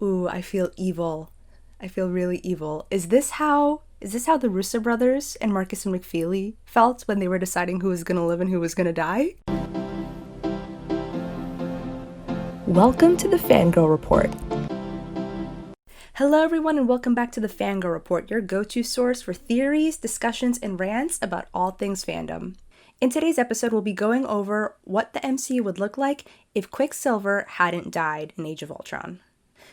Ooh, I feel evil. I feel really evil. Is this how the Russo brothers and Marcus and McFeely felt when they were deciding who was gonna live and who was gonna die? Welcome to the Fangirl Report. Hello everyone and welcome back to the Fangirl Report, your go-to source for theories, discussions, and rants about all things fandom. In today's episode, we'll be going over what the MCU would look like if Quicksilver hadn't died in Age of Ultron.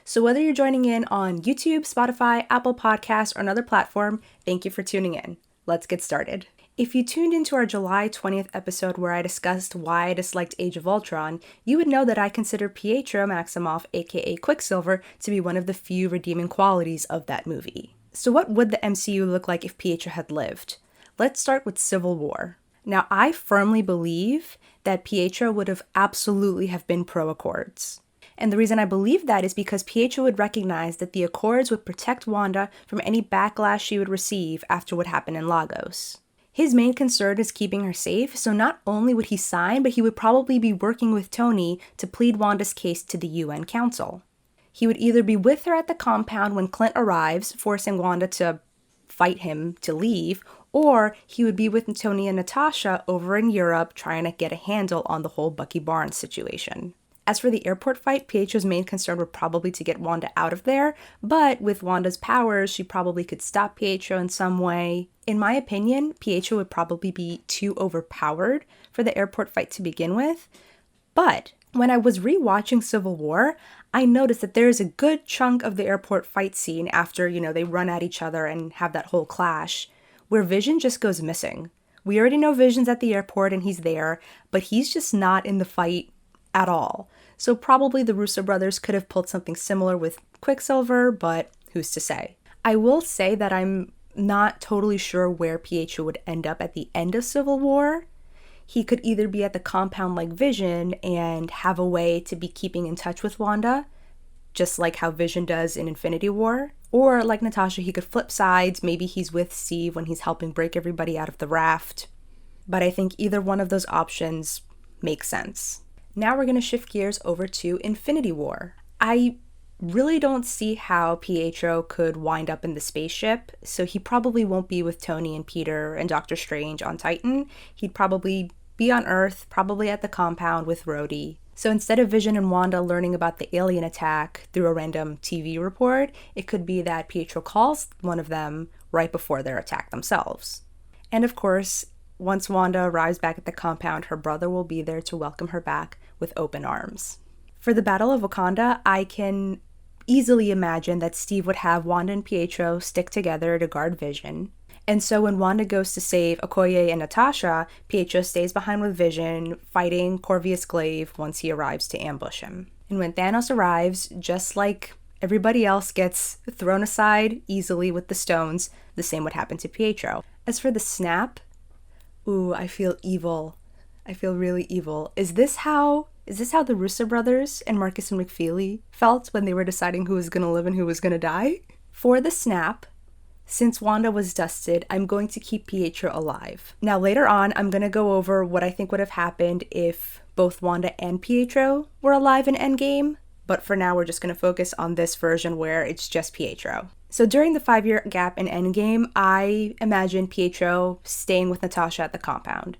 So whether you're joining in on YouTube, Spotify, Apple Podcasts, or another platform, thank you for tuning in. Let's get started. If you tuned into our July 20th episode where I discussed why I disliked Age of Ultron, you would know that I consider Pietro Maximoff, aka Quicksilver, to be one of the few redeeming qualities of that movie. So what would the MCU look like if Pietro had lived? Let's start with Civil War. Now, I firmly believe that Pietro would have absolutely have been pro-Accords. And the reason I believe that is because Pietro would recognize that the Accords would protect Wanda from any backlash she would receive after what happened in Lagos. His main concern is keeping her safe, so not only would he sign, but he would probably be working with Tony to plead Wanda's case to the UN Council. He would either be with her at the compound when Clint arrives, forcing Wanda to fight him to leave, or he would be with Tony and Natasha over in Europe trying to get a handle on the whole Bucky Barnes situation. As for the airport fight, Pietro's main concern would probably to get Wanda out of there, but with Wanda's powers, she probably could stop Pietro in some way. In my opinion, Pietro would probably be too overpowered for the airport fight to begin with, but when I was rewatching Civil War, I noticed that there is a good chunk of the airport fight scene after, they run at each other and have that whole clash, where Vision just goes missing. We already know Vision's at the airport and he's there, but he's just not in the fight at all. So probably the Russo brothers could have pulled something similar with Quicksilver, but who's to say? I will say that I'm not totally sure where Pietro would end up at the end of Civil War. He could either be at the compound like Vision and have a way to be keeping in touch with Wanda, just like how Vision does in Infinity War, or like Natasha, he could flip sides. Maybe he's with Steve when he's helping break everybody out of the raft. But I think either one of those options makes sense. Now we're going to shift gears over to Infinity War. I really don't see how Pietro could wind up in the spaceship, so he probably won't be with Tony and Peter and Doctor Strange on Titan. He'd probably be on Earth, probably at the compound with Rhodey. So instead of Vision and Wanda learning about the alien attack through a random TV report, it could be that Pietro calls one of them right before their attack themselves. And of course, once Wanda arrives back at the compound, her brother will be there to welcome her back with open arms. For the Battle of Wakanda, I can easily imagine that Steve would have Wanda and Pietro stick together to guard Vision. And so when Wanda goes to save Okoye and Natasha, Pietro stays behind with Vision, fighting Corvus Glaive once he arrives to ambush him. And when Thanos arrives, just like everybody else gets thrown aside easily with the stones, the same would happen to Pietro. As for the snap, ooh, I feel evil. I feel really evil. Is this how the Russo brothers and Marcus and McFeely felt when they were deciding who was going to live and who was going to die? For the snap, since Wanda was dusted, I'm going to keep Pietro alive. Now later on, I'm going to go over what I think would have happened if both Wanda and Pietro were alive in Endgame, but for now we're just going to focus on this version where it's just Pietro. So during the 5-year gap in Endgame, I imagine Pietro staying with Natasha at the compound.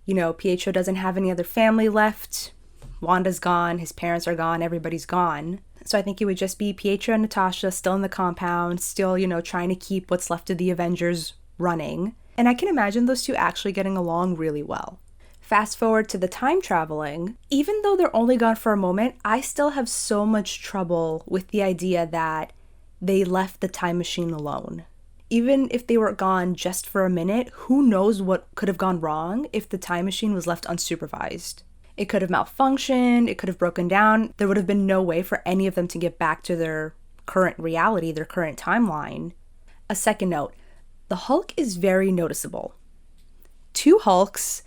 Pietro doesn't have any other family left. Wanda's gone, his parents are gone, everybody's gone. So I think it would just be Pietro and Natasha still in the compound, still, trying to keep what's left of the Avengers running. And I can imagine those two actually getting along really well. Fast forward to the time traveling, even though they're only gone for a moment, I still have so much trouble with the idea that they left the time machine alone. Even if they were gone just for a minute, who knows what could have gone wrong if the time machine was left unsupervised. It could have malfunctioned, it could have broken down. There would have been no way for any of them to get back to their current reality, their current timeline. A second note, the Hulk is very noticeable. 2 Hulks,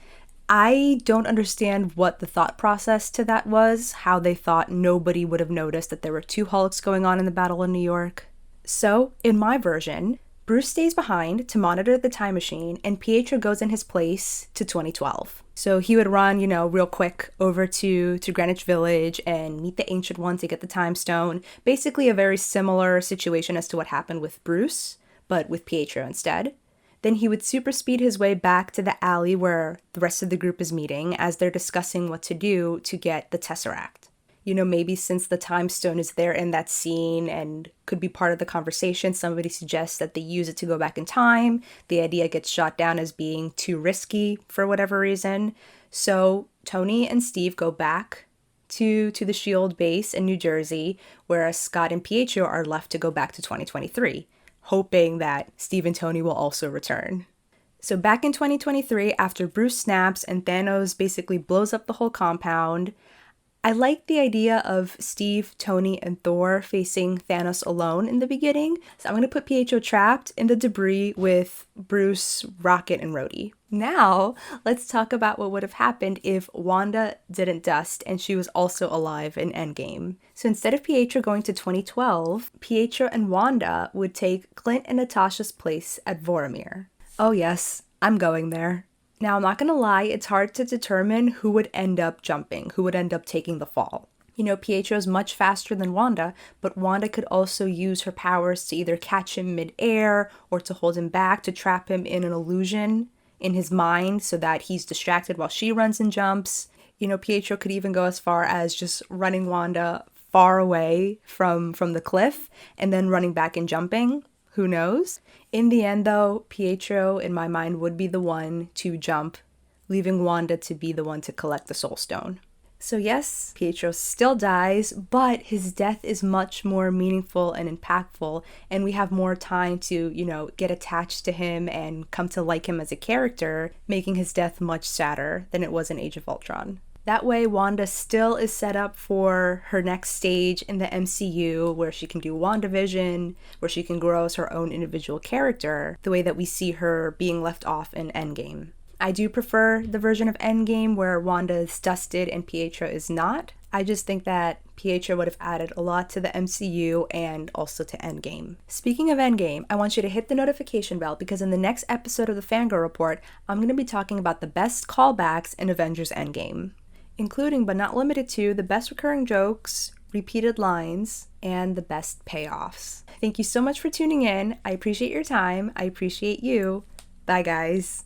I don't understand what the thought process to that was, how they thought nobody would have noticed that there were 2 Hulks going on in the Battle of New York. So, in my version, Bruce stays behind to monitor the time machine, and Pietro goes in his place to 2012. So he would run, real quick over to Greenwich Village and meet the Ancient One to get the time stone. Basically a very similar situation as to what happened with Bruce, but with Pietro instead. Then he would super speed his way back to the alley where the rest of the group is meeting as they're discussing what to do to get the Tesseract. Maybe since the time stone is there in that scene and could be part of the conversation, somebody suggests that they use it to go back in time. The idea gets shot down as being too risky for whatever reason. So Tony and Steve go back to the SHIELD base in New Jersey, whereas Scott and Pietro are left to go back to 2023, hoping that Steve and Tony will also return. So back in 2023, after Bruce snaps and Thanos basically blows up the whole compound, I like the idea of Steve, Tony, and Thor facing Thanos alone in the beginning. So I'm going to put Pietro trapped in the debris with Bruce, Rocket, and Rhodey. Now, let's talk about what would have happened if Wanda didn't dust and she was also alive in Endgame. So instead of Pietro going to 2012, Pietro and Wanda would take Clint and Natasha's place at Vormir. Oh yes, I'm going there. Now, I'm not going to lie, it's hard to determine who would end up jumping, who would end up taking the fall. Pietro's much faster than Wanda, but Wanda could also use her powers to either catch him mid-air or to hold him back, to trap him in an illusion in his mind so that he's distracted while she runs and jumps. Pietro could even go as far as just running Wanda far away from the cliff and then running back and jumping. Who knows? In the end, though, Pietro, in my mind, would be the one to jump, leaving Wanda to be the one to collect the Soul Stone. So yes, Pietro still dies, but his death is much more meaningful and impactful, and we have more time to, get attached to him and come to like him as a character, making his death much sadder than it was in Age of Ultron. That way, Wanda still is set up for her next stage in the MCU, where she can do WandaVision, where she can grow as her own individual character, the way that we see her being left off in Endgame. I do prefer the version of Endgame where Wanda is dusted and Pietro is not. I just think that Pietro would have added a lot to the MCU and also to Endgame. Speaking of Endgame, I want you to hit the notification bell because in the next episode of the Fangirl Report, I'm going to be talking about the best callbacks in Avengers Endgame, including but not limited to the best recurring jokes, repeated lines, and the best payoffs. Thank you so much for tuning in. I appreciate your time. I appreciate you. Bye, guys.